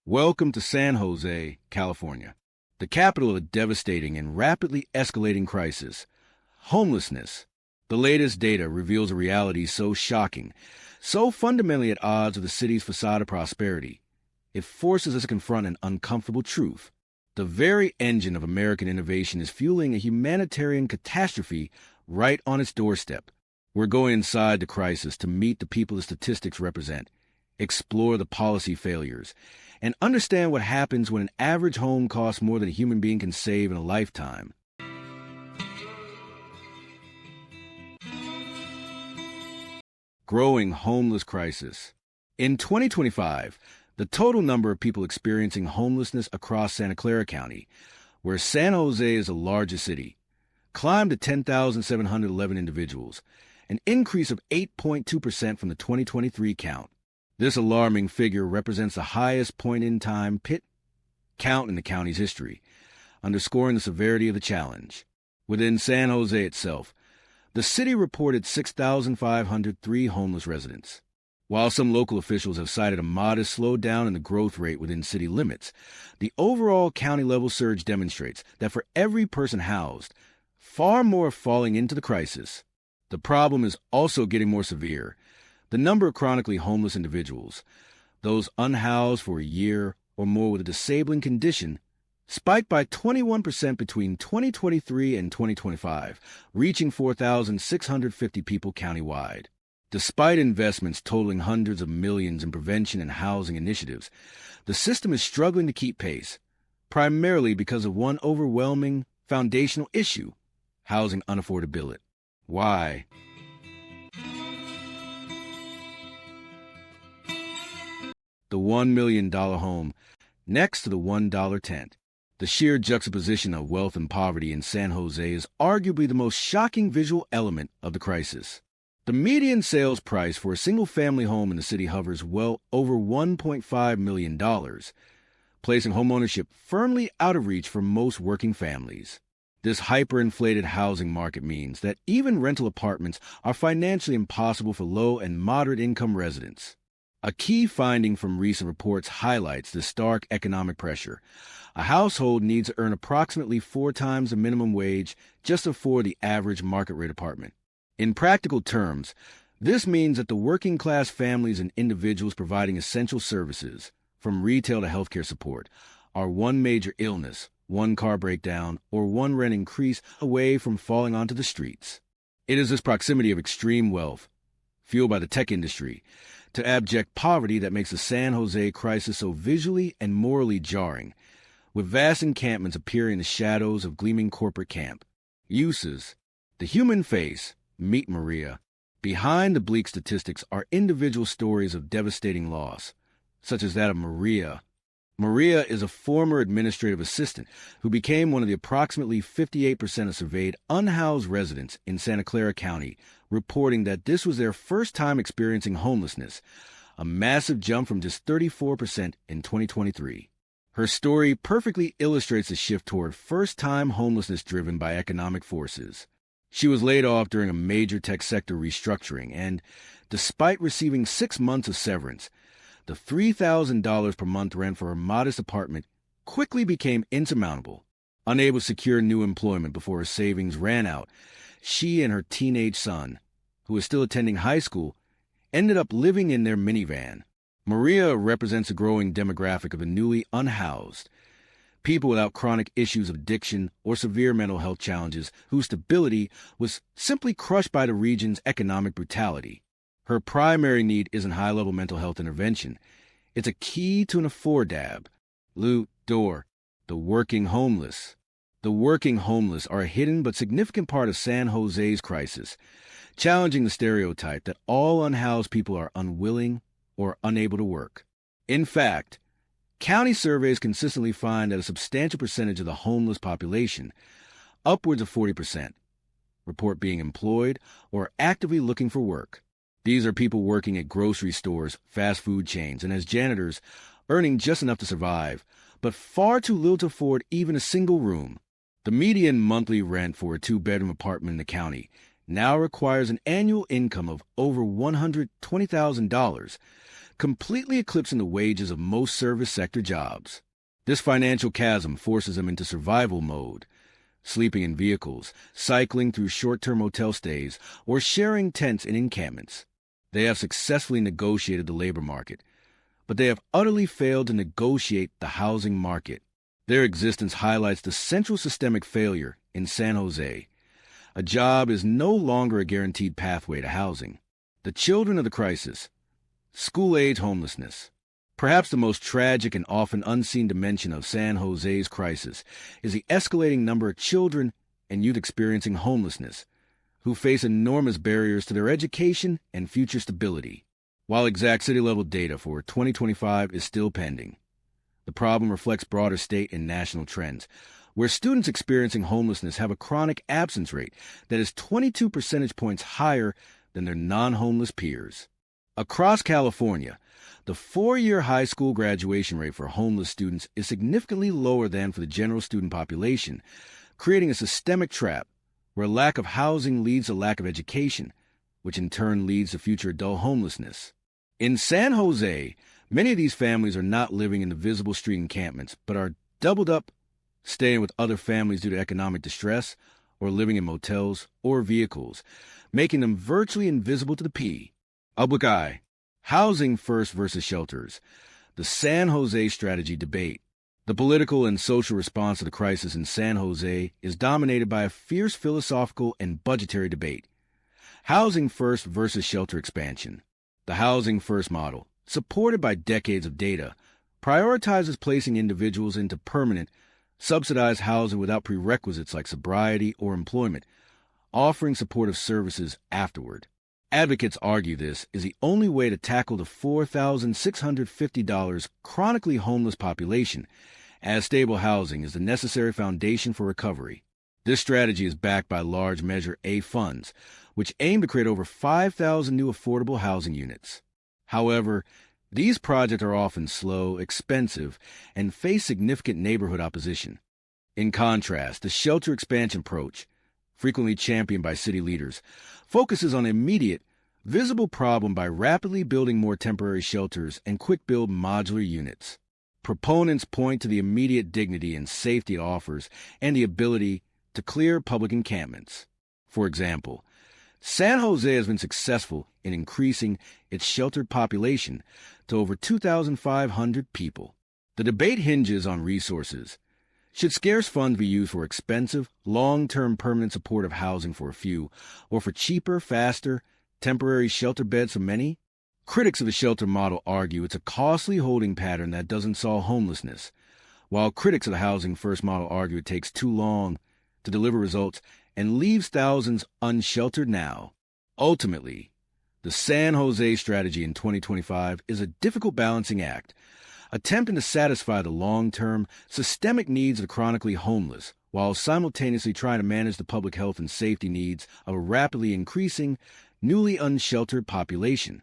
Welcome to San Jose, California, the capital of a devastating and rapidly escalating crisis, homelessness. The latest data reveals a reality so shocking, so fundamentally at odds with the city's facade of prosperity. It forces us to confront an uncomfortable truth. The very engine of American innovation is fueling a humanitarian catastrophe right on its doorstep. We're going inside the crisis to meet the people the statistics represent, explore the policy failures, and understand what happens when an average home costs more than a human being can save in a lifetime. Growing homeless crisis. In 2025, the total number of people experiencing homelessness across Santa Clara County, where San Jose is the largest city, climbed to 10,711 individuals, an increase of 8.2% from the 2023 count. This alarming figure represents the highest point-in-time pit count in the county's history, underscoring the severity of the challenge. Within San Jose itself, the city reported 6,503 homeless residents. While some local officials have cited a modest slowdown in the growth rate within city limits, the overall county-level surge demonstrates that for every person housed, far more are falling into the crisis. The problem is also getting more severe. The number of chronically homeless individuals, those unhoused for a year or more with a disabling condition, spiked by 21% between 2023 and 2025, reaching 4,650 people countywide. Despite investments totaling hundreds of millions in prevention and housing initiatives, the system is struggling to keep pace, primarily because of one overwhelming foundational issue: housing unaffordability. Why? The $1 million home next to the $1 tent. The sheer juxtaposition of wealth and poverty in San Jose is arguably the most shocking visual element of the crisis. The median sales price for a single-family home in the city hovers well over $1.5 million, placing homeownership firmly out of reach for most working families. This hyperinflated housing market means that even rental apartments are financially impossible for low and moderate-income residents. A key finding from recent reports highlights the stark economic pressure. A household needs to earn approximately 4 times the minimum wage just to afford the average market-rate apartment. In practical terms, this means that the working-class families and individuals providing essential services, from retail to healthcare support, are one major illness, one car breakdown, or one rent increase away from falling onto the streets. It is this proximity of extreme wealth, fueled by the tech industry, to abject poverty that makes the San Jose crisis so visually and morally jarring, with vast encampments appearing in the shadows of gleaming corporate camp. Uses. The human face. Meet Maria. Behind the bleak statistics are individual stories of devastating loss, such as that of Maria. Maria is a former administrative assistant who became one of the approximately 58% of surveyed unhoused residents in Santa Clara County, reporting that this was their first time experiencing homelessness, a massive jump from just 34% in 2023. Her story perfectly illustrates the shift toward first-time homelessness driven by economic forces. She was laid off during a major tech sector restructuring, and despite receiving 6 months of severance, the $3,000 per month rent for her modest apartment quickly became insurmountable. Unable to secure new employment before her savings ran out, she and her teenage son, who was still attending high school, ended up living in their minivan. Maria represents a growing demographic of the newly unhoused, people without chronic issues of addiction or severe mental health challenges whose stability was simply crushed by the region's economic brutality. Her primary need isn't high-level mental health intervention. It's a key to an affordab. The working homeless. The working homeless are a hidden but significant part of San Jose's crisis, challenging the stereotype that all unhoused people are unwilling or unable to work. In fact, county surveys consistently find that a substantial percentage of the homeless population, upwards of 40%, report being employed or actively looking for work. These are people working at grocery stores, fast food chains, and as janitors, earning just enough to survive, but far too little to afford even a single room. The median monthly rent for a 2-bedroom apartment in the county now requires an annual income of over $120,000 completely eclipsing the wages of most service sector jobs. This financial chasm forces them into survival mode, sleeping in vehicles, cycling through short-term motel stays, or sharing tents in encampments. They have successfully negotiated the labor market, but they have utterly failed to negotiate the housing market. Their existence highlights the central systemic failure in San Jose. A job is no longer a guaranteed pathway to housing. The children of the crisis, school-age homelessness. Perhaps the most tragic and often unseen dimension of San Jose's crisis is the escalating number of children and youth experiencing homelessness, who face enormous barriers to their education and future stability. While exact city-level data for 2025 is still pending, the problem reflects broader state and national trends, where students experiencing homelessness have a chronic absence rate that is 22 percentage points higher than their non-homeless peers. Across California, the 4-year high school graduation rate for homeless students is significantly lower than for the general student population, creating a systemic trap where lack of housing leads to lack of education, which in turn leads to future adult homelessness. In San Jose, many of these families are not living in the visible street encampments, but are doubled up, staying with other families due to economic distress, or living in motels or vehicles, making them virtually invisible to the P. Public eye. Housing first versus shelters. The San Jose strategy debate. The political and social response to the crisis in San Jose is dominated by a fierce philosophical and budgetary debate. Housing first versus shelter expansion. The housing first model, supported by decades of data, prioritizes placing individuals into permanent, subsidized housing without prerequisites like sobriety or employment, offering supportive services afterward. Advocates argue this is the only way to tackle the $4,650 chronically homeless population, as stable housing is the necessary foundation for recovery. This strategy is backed by large Measure A funds, which aim to create over 5,000 new affordable housing units. However, these projects are often slow, expensive, and face significant neighborhood opposition. In contrast, the shelter expansion approach, frequently championed by city leaders, focuses on immediate, visible problem by rapidly building more temporary shelters and quick-build modular units. Proponents point to the immediate dignity and safety it offers and the ability to clear public encampments. For example, San Jose has been successful in increasing its sheltered population to over 2,500 people. The debate hinges on resources. Should scarce funds be used for expensive, long-term permanent supportive housing for a few, or for cheaper, faster, temporary shelter beds for many? Critics of the shelter model argue it's a costly holding pattern that doesn't solve homelessness, while critics of the housing first model argue it takes too long to deliver results and leaves thousands unsheltered now. Ultimately, the San Jose strategy in 2025 is a difficult balancing act, attempting to satisfy the long-term, systemic needs of the chronically homeless, while simultaneously trying to manage the public health and safety needs of a rapidly increasing, newly unsheltered population.